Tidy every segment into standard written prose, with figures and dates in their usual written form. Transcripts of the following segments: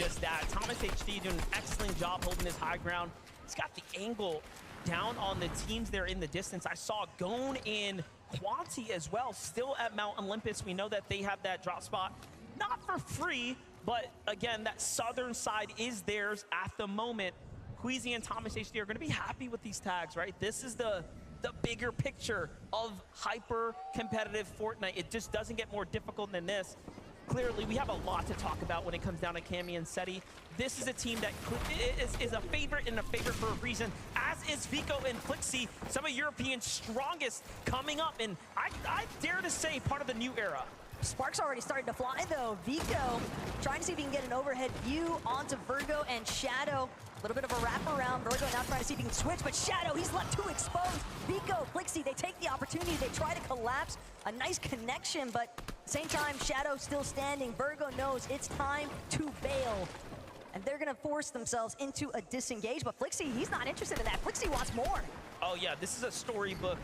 just that. Thomas HD doing an excellent job holding his high ground. He's got the angle down on the teams there in the distance. I saw Gone and Quanti as well, still at Mount Olympus. We know that they have that drop spot, not for free, but again, that southern side is theirs at the moment. Queasy and Thomas HD are going to be happy with these tags, right? This is the bigger picture of hyper-competitive Fortnite. It just doesn't get more difficult than this. Clearly, we have a lot to talk about when it comes down to Cammy and Seti. This is a team that is a favorite and a favorite for a reason, as is Vico and Flixie, some of Europeans' strongest coming up, and I dare to say part of the new era. Sparks already started to fly, though. Vico trying to see if he can get an overhead view onto Virgo and Shadow. A little bit of a wraparound. Virgo now trying to see if he can switch, but Shadow, he's left too exposed. Vico, Flixie, they take the opportunity. They try to collapse. A nice connection, but at the same time, Shadow still standing. Virgo knows it's time to bail. And they're going to force themselves into a disengage, but Flixie, he's not interested in that. Flixie wants more. Oh, yeah, this is a storybook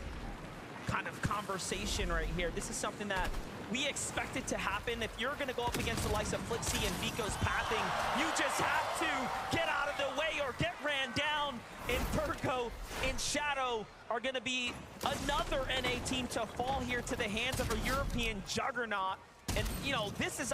kind of conversation right here. This is something that we expect it to happen. If you're going to go up against the likes of Flixie and Vico's pathing, you just have to get out of the way or get ran down. And Virgo and Shadow are going to be another NA team to fall here to the hands of a European juggernaut. And, you know, this is,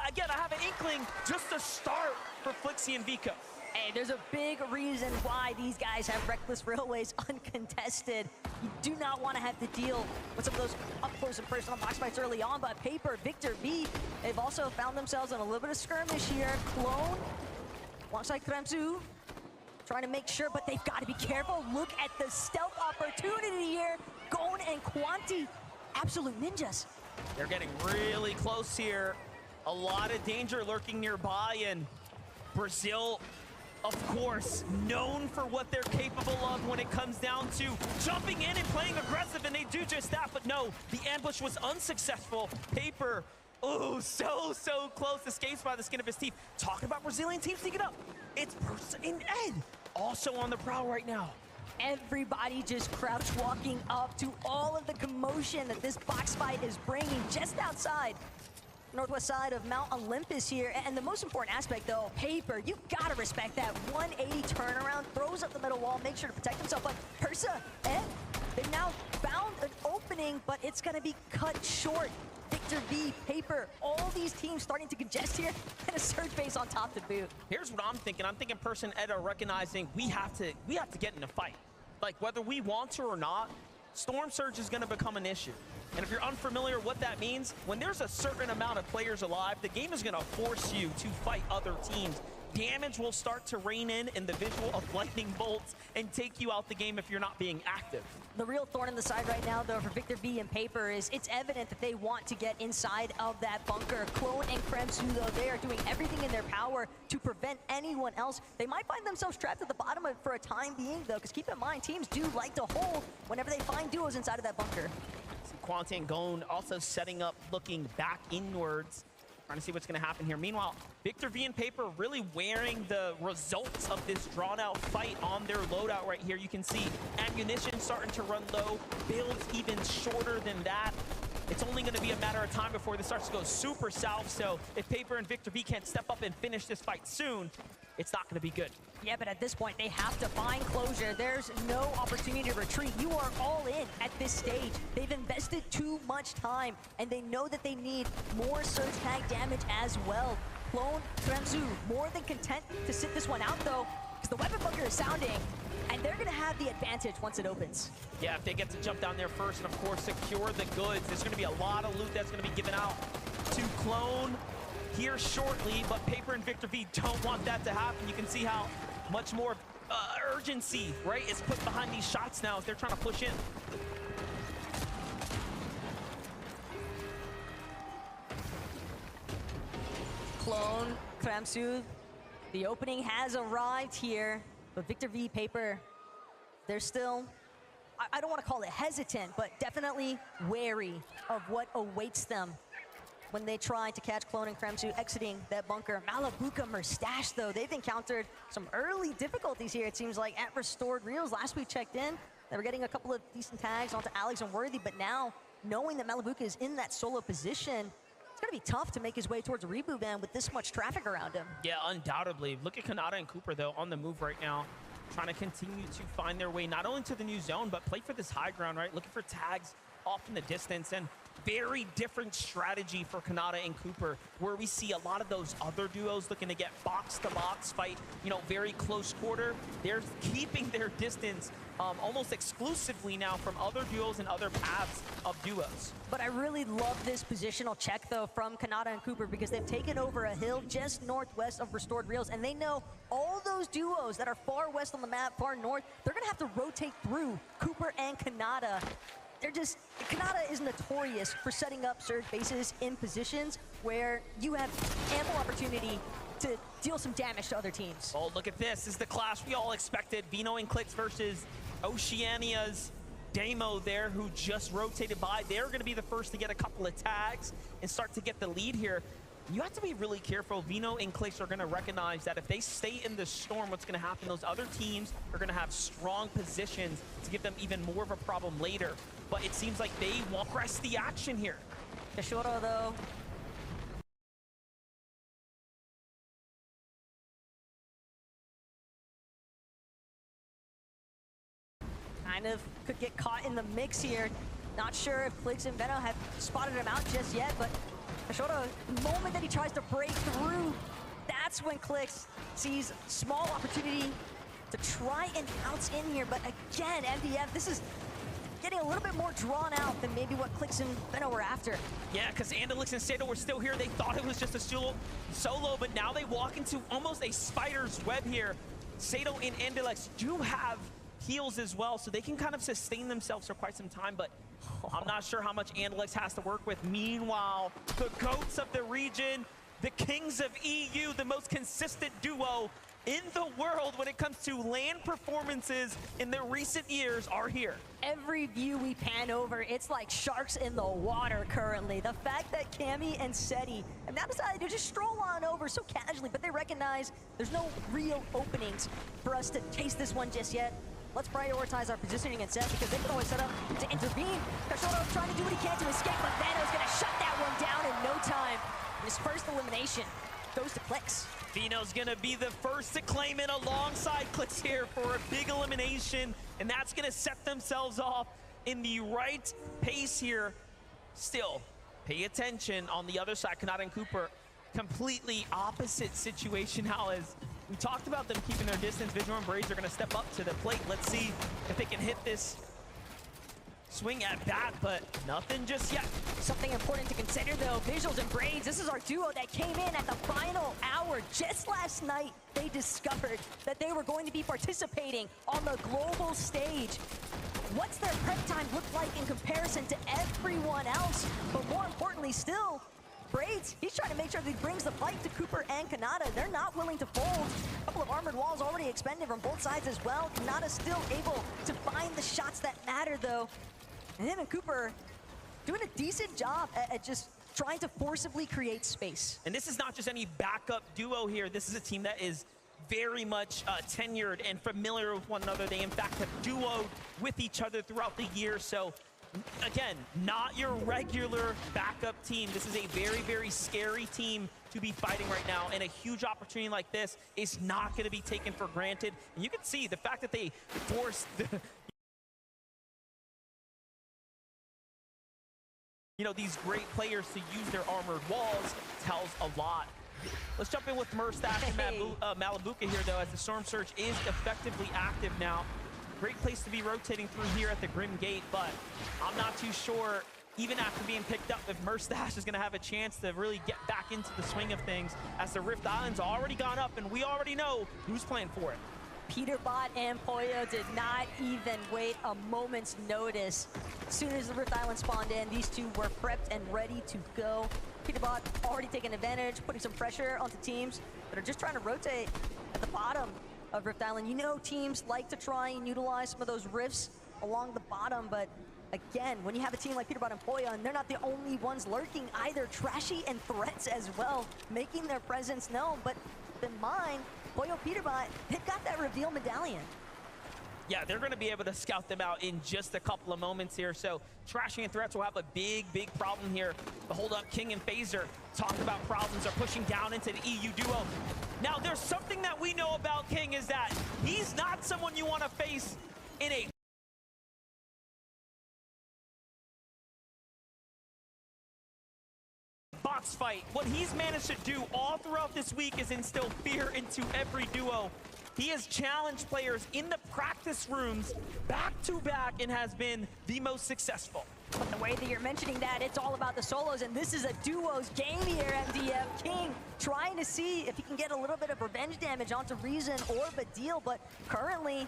again, I have an inkling just to start for Flixie and Vico. Hey, there's a big reason why these guys have Reckless Railways uncontested. You do not want to have to deal with some of those up-close and personal box fights early on, but Paper, Victor V, they've also found themselves in a little bit of skirmish here. Clone, alongside Kremzu, trying to make sure, but they've got to be careful. Look at the stealth opportunity here. Gone and Quanti, absolute ninjas. They're getting really close here. A lot of danger lurking nearby, and Brazil, of course, known for what they're capable of when it comes down to jumping in and playing aggressive, and they do just that, but no, the ambush was unsuccessful. Paper, oh, so close, escapes by the skin of his teeth. Talking about Brazilian teams sneaking up. It's Persa and Ed, also on the prowl right now. Everybody just crouch walking up to all of the commotion that this box fight is bringing just outside northwest side of Mount Olympus here. And the most important aspect, though, Paper, you gotta respect that 180 turnaround, throws up the middle wall, makes sure to protect himself. But Persa, they've now found an opening, but it's gonna be cut short. Victor V, Paper, all these teams starting to congest here, and a surge base on top to boot. Here's what I'm thinking. I'm thinking Persa and Ed are recognizing we have to get in a fight. Like, whether we want to or not, Storm Surge is going to become an issue. And if you're unfamiliar what that means, when there's a certain amount of players alive, the game is going to force you to fight other teams. Damage will start to rain in the visual of lightning bolts and take you out the game if you're not being active. The real thorn in the side right now, though, for Victor V and Paper is it's evident that they want to get inside of that bunker. Clone and Kremsu, though, they are doing everything in their power to prevent anyone else. They might find themselves trapped at the bottom of it for a time being, though, because keep in mind, teams do like to hold whenever they find duos inside of that bunker. Quanti and Gone also setting up, looking back inwards, trying to see what's going to happen here. Meanwhile, Victor V and Paper really wearing the results of this drawn-out fight on their loadout right here. You can see ammunition starting to run low, builds even shorter than that. It's only going to be a matter of time before this starts to go super south, so if Paper and Victor V can't step up and finish this fight soon, it's not going to be good. Yeah, but at this point, they have to find closure. There's no opportunity to retreat. You are all in at this stage. They've invested too much time, and they know that they need more surge tag damage as well. Clone, Kremzu, more than content to sit this one out, though, because the weapon bunker is sounding, and they're going to have the advantage once it opens. Yeah, if they get to jump down there first and, of course, secure the goods, there's going to be a lot of loot that's going to be given out to Clone here shortly, but Paper and Victor V don't want that to happen. You can see how much more urgency, right, is put behind these shots now as they're trying to push in. Clone, Kremsu, the opening has arrived here, but Victor V, Paper, they're still, I don't want to call it hesitant, but definitely wary of what awaits them when they try to catch Clone and Kremsu exiting that bunker. Malabuka Mustache, though, they've encountered some early difficulties here, it seems like, at Restored Reels. Last we checked in, they were getting a couple of decent tags onto Alex and Worthy, but now, knowing that Malabuka is in that solo position, It's gonna be tough to make his way towards a reboot van with this much traffic around him. Yeah, undoubtedly. Look at Kanata and Cooper, though, on the move right now, trying to continue to find their way not only to the new zone, but play for this high ground, right? Looking for tags off in the distance, and very different strategy for Kanata and Cooper, where we see a lot of those other duos looking to get box-to-box fight, you know, very close quarter. They're keeping their distance almost exclusively now from other duos and other paths of duos. But I really love this positional check, though, from Kanata and Cooper, because they've taken over a hill just northwest of Restored Reels, and they know all those duos that are far west on the map, far north, they're going to have to rotate through Cooper and Kanata. Kanata is notorious for setting up surge bases in positions where you have ample opportunity to deal some damage to other teams. Oh, look at this. This is the clash we all expected. Vino and Clicks versus Oceania's Damo there, who just rotated by. They're going to be the first to get a couple of tags and start to get the lead here. You have to be really careful. Vino and Clicks are going to recognize that if they stay in the storm, what's going to happen, those other teams are going to have strong positions to give them even more of a problem later. But it seems like they won't press the action here. Kashoro, though, kind of could get caught in the mix here. Not sure if Clicks and Veno have spotted him out just yet, but Kashoro, the moment that he tries to break through, that's when Clicks sees small opportunity to try and bounce in here. But again, MDF, this is getting a little bit more drawn out than maybe what Clicks and Veno were after. Yeah, because Andalix and Sato were still here. They thought it was just a solo, but now they walk into almost a spider's web here. Sato and Andalix do have heals as well, so they can kind of sustain themselves for quite some time, but I'm not sure how much Andalix has to work with. Meanwhile, the GOATs of the region, the kings of EU, the most consistent duo in the world when it comes to LAN performances in the recent years, are here. Every view we pan over, it's like sharks in the water currently. The fact that Cammy and Seti have now decided to just stroll on over so casually, but they recognize there's no real openings for us to chase this one just yet. Let's prioritize our positioning and set, because they can always set up to intervene. Kashoro trying to do what he can to escape, but Vano's going to shut that one down in no time. His first elimination goes to Clicks. Vino's gonna be the first to claim it alongside Clicks here for a big elimination, and that's gonna set themselves off in the right pace here. Still, pay attention on the other side. Kanata and Cooper, completely opposite situation now, as we talked about them keeping their distance. Visual and Braids are gonna step up to the plate. Let's see if they can hit this swing at bat, but nothing just yet. Something important to consider, though, Visuals and Braids, this is our duo that came in at the final hour. Just last night, they discovered that they were going to be participating on the global stage. What's their prep time look like in comparison to everyone else? But more importantly still, Braids, he's trying to make sure that he brings the fight to Cooper and Kanata. They're not willing to fold. A couple of armored walls already expended from both sides as well. Kanata still able to find the shots that matter, though. And him and Cooper doing a decent job at just trying to forcibly create space. And this is not just any backup duo here. This is a team that is very much tenured and familiar with one another. They, in fact, have duoed with each other throughout the year. So, again, not your regular backup team. This is a very, very scary team to be fighting right now. And a huge opportunity like this is not going to be taken for granted. And you can see the fact that they forced these great players to use their armored walls tells a lot. Let's jump in with Murstache and Malabuka here, though, as the Storm Surge is effectively active now. Great place to be rotating through here at the Grim Gate, but I'm not too sure, even after being picked up, if Murstache is going to have a chance to really get back into the swing of things, as the Rift Island's already gone up, and we already know who's playing for it. Peterbot and Poyo did not even wait a moment's notice. As soon as the Rift Island spawned in, these two were prepped and ready to go. Peterbot already taking advantage, putting some pressure onto teams that are just trying to rotate at the bottom of Rift Island. You know, teams like to try and utilize some of those rifts along the bottom, but again, when you have a team like Peterbot and Poyo, and they're not the only ones lurking either, Trashy and Threats as well, making their presence known. But keep in mind, Poyo Peterbot, they've got that reveal medallion. Yeah, they're going to be able to scout them out in just a couple of moments here. So Trashing and Threats will have a big problem here. The hold up King and Phaser talk about problems are pushing down into the EU duo. Now, there's something that we know about King is that he's not someone you want to face in a box fight. What he's managed to do all throughout this week is instill fear into every duo. He has challenged players in the practice rooms back to back and has been the most successful. But the way that you're mentioning that, it's all about the solos, and this is a duos game here, MDF. King trying to see if he can get a little bit of revenge damage onto Reason or Badil, but currently,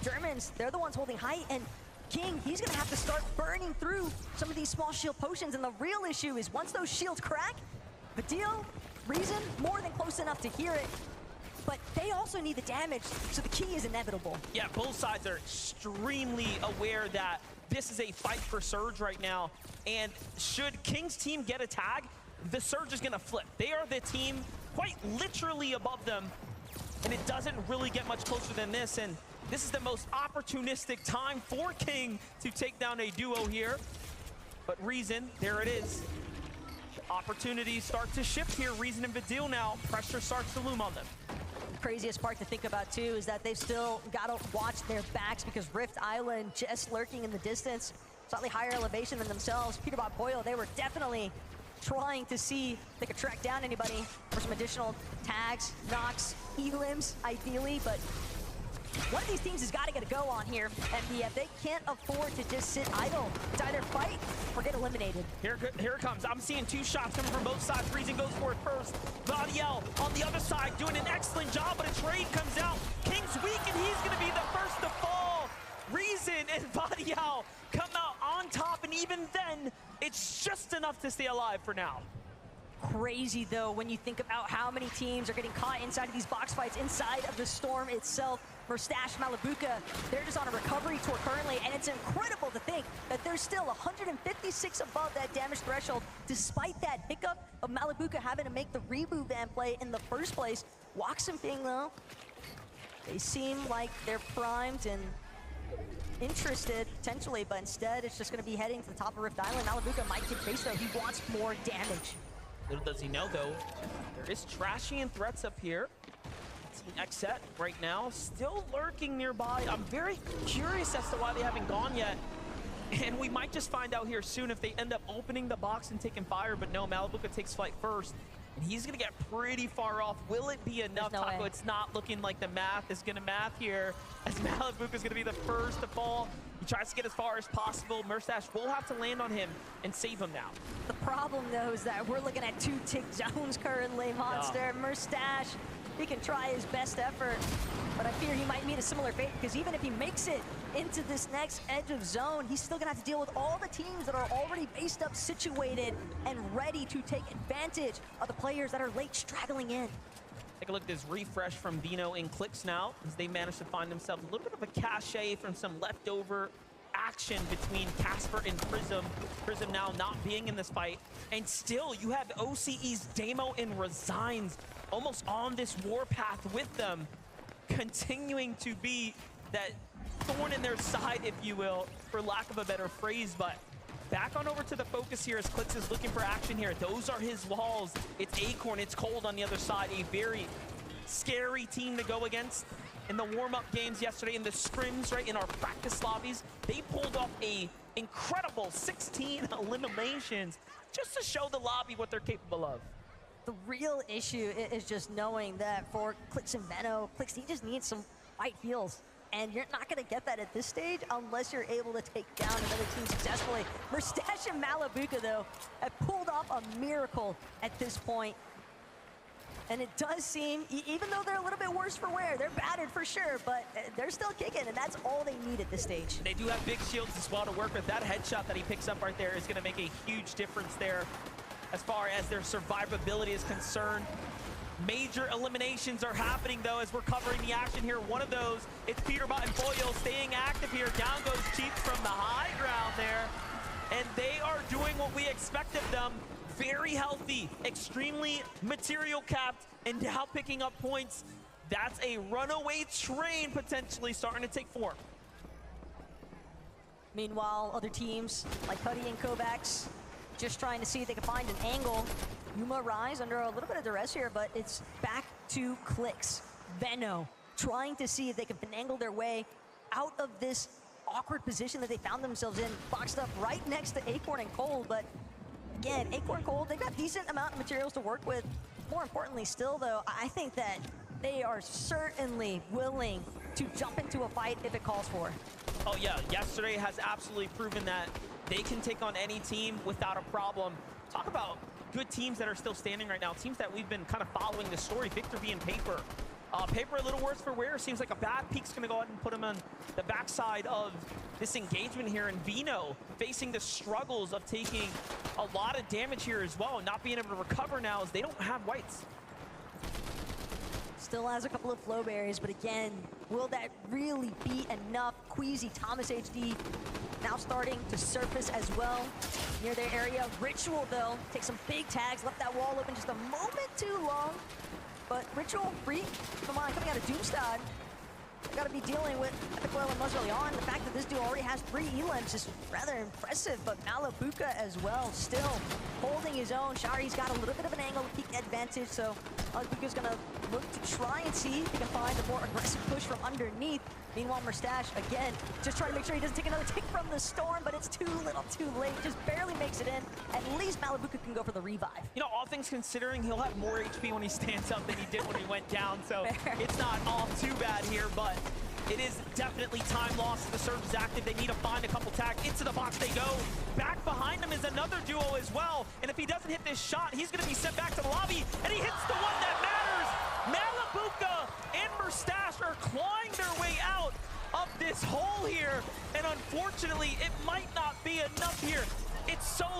Germans, they're the ones holding height, and King, he's gonna have to start burning through some of these small shield potions, and the real issue is once those shields crack, Badil, Reason, more than close enough to hear it, but they also need the damage, so the key is inevitable. Yeah, both sides are extremely aware that this is a fight for Surge right now, and should King's team get a tag, the Surge is gonna flip. They are the team quite literally above them, and it doesn't really get much closer than this, and this is the most opportunistic time for King to take down a duo here. But Reason, there it is. Opportunities start to shift here. Reason and Badil now. Pressure starts to loom on them. Craziest part to think about too is that they've still got to watch their backs because Rift Island just lurking in the distance, slightly higher elevation than themselves. Peterbot Boyle, they were definitely trying to see if they could track down anybody for some additional tags, knocks, elims, ideally, but one of these teams has got to get a go on here, MDF. They can't afford to just sit idle. It's either fight or get eliminated. Here it comes. I'm seeing two shots coming from both sides. Reason goes for it first. Royale on the other side doing an excellent job, but a trade comes out. King's weak, and he's going to be the first to fall. Reason and Royale come out on top, and even then, it's just enough to stay alive for now. Crazy, though, when you think about how many teams are getting caught inside of these box fights, inside of the Storm itself. Mustache, Malabuka, they're just on a recovery tour currently, and it's incredible to think that they're still 156 above that damage threshold, despite that hiccup of Malabuka having to make the reboot van play in the first place. Wax and Ping, though, they seem like they're primed and interested, potentially, but instead it's just going to be heading to the top of Rift Island. Malabuka might get faced, though. He wants more damage. Little does he know, though, there is Trashy and Threats up here. Xset right now, still lurking nearby. I'm very curious as to why they haven't gone yet. And we might just find out here soon if they end up opening the box and taking fire. But no, Malabuka takes flight first. And he's going to get pretty far off. Will it be enough, no Taco? way. It's not looking like the math is going to math here, as Malabuka is going to be the first to fall. He tries to get as far as possible. Mustache will have to land on him and save him now. The problem, though, is that we're looking at 2 tick zones currently. Monster, Mustache, he can try his best effort, but I fear he might meet a similar fate, because even if he makes it into this next edge of zone, he's still gonna have to deal with all the teams that are already based up, situated, and ready to take advantage of the players that are late straggling in. Take a look at this refresh from Dino and Clicks now, as they managed to find themselves a little bit of a cachet from some leftover action between Casper and Prism. Prism now not being in this fight, and still you have OCE's Damo and Resigns almost on this warpath with them, continuing to be that thorn in their side, if you will, for lack of a better phrase. But back on over to the focus here as Clicks is looking for action here. Those are his walls. It's Acorn, it's Cold on the other side. A very scary team to go against. In the warm-up games yesterday, in the scrims, right, in our practice lobbies, they pulled off a incredible 16 eliminations just to show the lobby what they're capable of. The real issue is just knowing that for Clicks and Benno, Clicks, he just needs some fight feels. And you're not going to get that at this stage unless you're able to take down another team successfully. Mustache and Malabuka, though, have pulled off a miracle at this point. And it does seem, even though they're a little bit worse for wear, they're battered for sure, but they're still kicking, and that's all they need at this stage. They do have big shields as well to work with. That headshot that he picks up right there is going to make a huge difference there as far as their survivability is concerned. Major eliminations are happening, though, as we're covering the action here. One of those, it's Peterbot and Boyle staying active here. Down goes Cheats from the high ground there. And they are doing what we expect of them. Very healthy, extremely material capped, and now picking up points. That's a runaway train potentially starting to take form. Meanwhile, other teams like Cuddy and Kovacs just trying to see if they can find an angle. Yuma Rise under a little bit of duress here, but it's back to Clicks. Veno trying to see if they can finagle their way out of this awkward position that they found themselves in, boxed up right next to Acorn and Cold. But again, Acorn and Cold, they've got decent amount of materials to work with. More importantly still, though, I think that they are certainly willing to jump into a fight if it calls for. Oh yeah, yesterday has absolutely proven that they can take on any team without a problem. Talk about good teams that are still standing right now, teams that we've been kind of following the story. Victor V and Paper. Paper a little worse for wear. Seems like a bad peek's gonna go ahead and put him on the backside of this engagement here. And Vino facing the struggles of taking a lot of damage here as well, and not being able to recover now as they don't have whites. Still has a couple of flow berries, but again, will that really be enough? Queasy, Thomas HD now starting to surface as well near their area. Ritual, though, takes some big tags, left that wall open just a moment too long. But Ritual, free, keep in mind, coming out of Doomstad, got to be dealing with Epic Oil and Muzz early on. The fact that this dude already has 3 elims is rather impressive, but Malabuka as well, still holding his own. Shari's got a little bit of an angle peak advantage, so Malabuka's gonna look to try and see if he can find a more aggressive push from underneath. Meanwhile, Mustache, again, just trying to make sure he doesn't take another tick from the storm, but it's too little too late. Just barely makes it in. At least Malabuka can go for the revive. You know, all things considering, he'll have more HP when he stands up than he did when he went down, so Fair. It's not all too bad here, but it is definitely time lost. The surge is active. They need to find a couple tags. Into the box they go. Back behind him is another duo as well, and if he doesn't hit this shot, he's going to be sent back to the lobby, and he hits the one that matters. Malabuka and Mustache are clawing their way out of this hole here, and unfortunately, it might not be enough here. It's so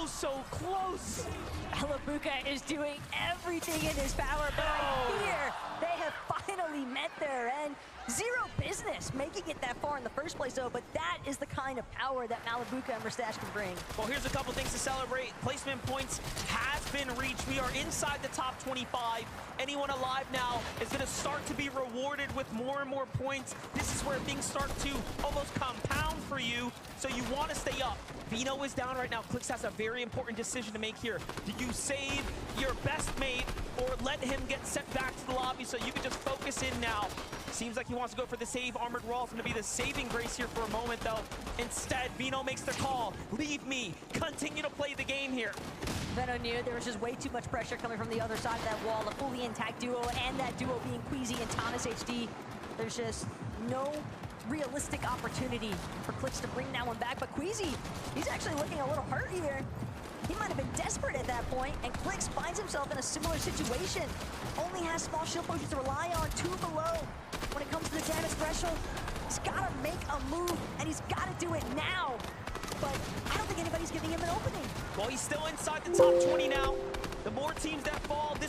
close. Malabuka is doing everything in his power, but I fear they have finally met their end. Zero business making it that far in the first place, though, but that is the kind of power that Malabuka and Mustache can bring. Well, here's a couple things to celebrate. Placement points has been reached. We are inside the top 25. Anyone alive now is going to start to be rewarded with more and more points. This is where things start to almost compound for you, so you want to stay up. Vino is down right now. Clicks has a very important decision to make here. Do you save your best mate or let him get sent back to the lobby so you can just focus in now? Seems like he wants to go for the save. Armored Wall's going to be the saving grace here for a moment, though. Instead, Vino makes the call. Leave me. Continue to play the game here. Veno knew there was just way too much pressure coming from the other side of that wall. A fully intact duo, and that duo being Queasy and Thomas HD. There's just no realistic opportunity for Clicks to bring that one back. But Queasy, he's actually looking a little hurt here. He might have been desperate at that point, and Clicks finds himself in a similar situation. Only has small shield potions to rely on, 2 below. When it comes to the damage threshold, he's got to make a move, and he's got to do it now. But I don't think anybody's giving him an opening. Well, he's still inside the top 20 now. The more teams that fall, this